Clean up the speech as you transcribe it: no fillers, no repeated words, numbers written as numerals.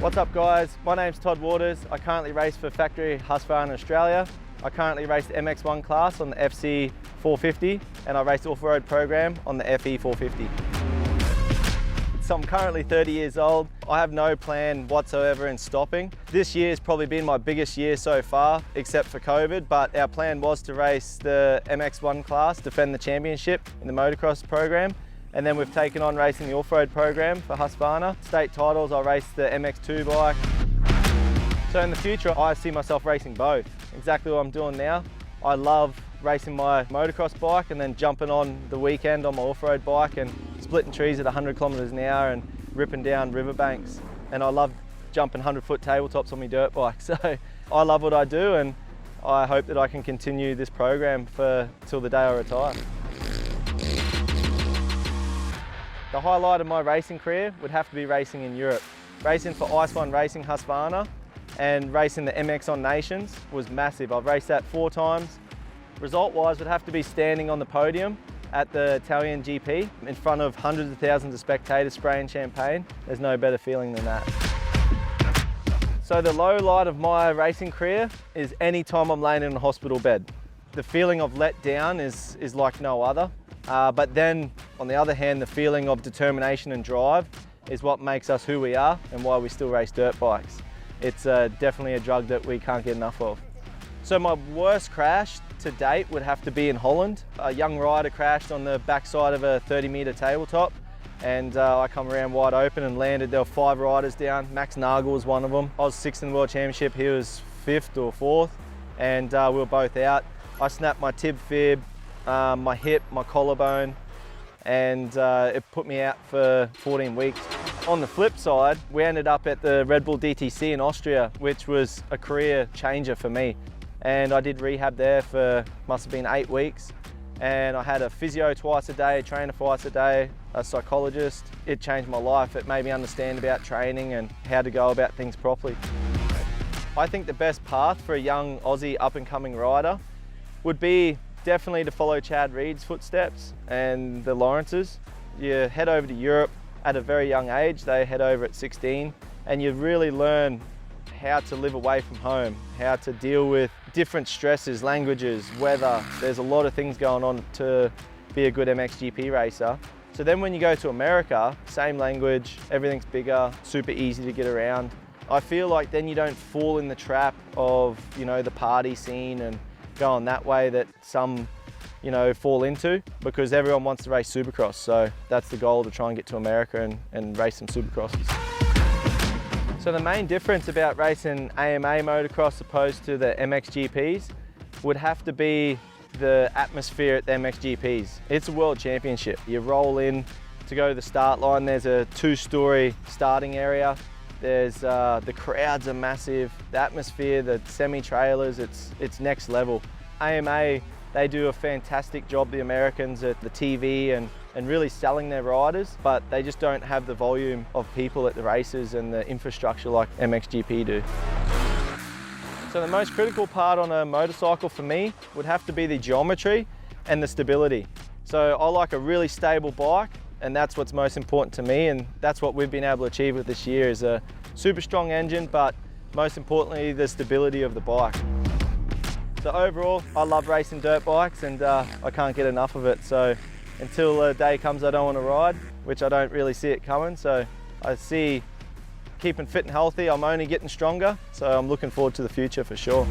What's up guys, my name's Todd Waters. I currently race for factory Husqvarna in Australia. I currently race the MX1 class on the FC 450 and I race the off-road program on the FE 450. So I'm currently 30 years old. I have no plan whatsoever in stopping. This year has probably been my biggest year so far, except for COVID, but our plan was to race the MX1 class, defend the championship in the motocross program. And then we've taken on racing the off-road program for Husqvarna. State titles, I race the MX2 bike. So in the future, I see myself racing both. Exactly what I'm doing now. I love racing my motocross bike and then jumping on the weekend on my off-road bike and splitting trees at 100 kilometers an hour and ripping down riverbanks. And I love jumping 100-foot tabletops on my dirt bike. So I love what I do and I hope that I can continue this program till the day I retire. The highlight of my racing career would have to be racing in Europe. Racing for Ice One Racing Husqvarna and racing the MX on Nations was massive. I've raced that 4 times. Result-wise, would have to be standing on the podium at the Italian GP in front of hundreds of thousands of spectators spraying champagne. There's no better feeling than that. So the low light of my racing career is any time I'm laying in a hospital bed. The feeling of let down is like no other. But then, on the other hand, the feeling of determination and drive is what makes us who we are and why we still race dirt bikes. It's definitely a drug that we can't get enough of. So my worst crash to date would have to be in Holland. A young rider crashed on the backside of a 30-metre tabletop and I come around wide open and landed. There were 5 riders down. Max Nagel was one of them. I was 6th in the World Championship, he was 5th or 4th, and we were both out. I snapped my tib fib, my hip, my collarbone, and it put me out for 14 weeks. On the flip side, we ended up at the Red Bull DTC in Austria, which was a career changer for me. And I did rehab there for, must have been 8 weeks. And I had a physio twice a day, a trainer twice a day, a psychologist. It changed my life. It made me understand about training and how to go about things properly. I think the best path for a young Aussie up-and-coming rider would be definitely to follow Chad Reed's footsteps and the Lawrences. You head over to Europe at a very young age. They head over at 16 and you really learn how to live away from home, how to deal with different stresses, languages, weather. There's a lot of things going on to be a good MXGP racer. So then when you go to America, same language, everything's bigger, super easy to get around. I feel like then you don't fall in the trap of, the party scene and going that way that some, fall into, because everyone wants to race Supercross. So that's the goal, to try and get to America and race some Supercrosses. So the main difference about racing AMA motocross opposed to the MXGPs would have to be the atmosphere at the MXGPs. It's a world championship. You roll in to go to the start line, there's a 2-story starting area. There's the crowds are massive, the atmosphere, the semi-trailers, it's next level. AMA, they do a fantastic job, the Americans, at the TV and really selling their riders, but they just don't have the volume of people at the races and the infrastructure like MXGP do. So the most critical part on a motorcycle for me would have to be the geometry and the stability. So I like a really stable bike, and that's what's most important to me, and that's what we've been able to achieve with this year, is a super strong engine, but most importantly, the stability of the bike. So overall, I love racing dirt bikes and I can't get enough of it. So until the day comes I don't want to ride, which I don't really see it coming. So I see keeping fit and healthy, I'm only getting stronger. So I'm looking forward to the future for sure.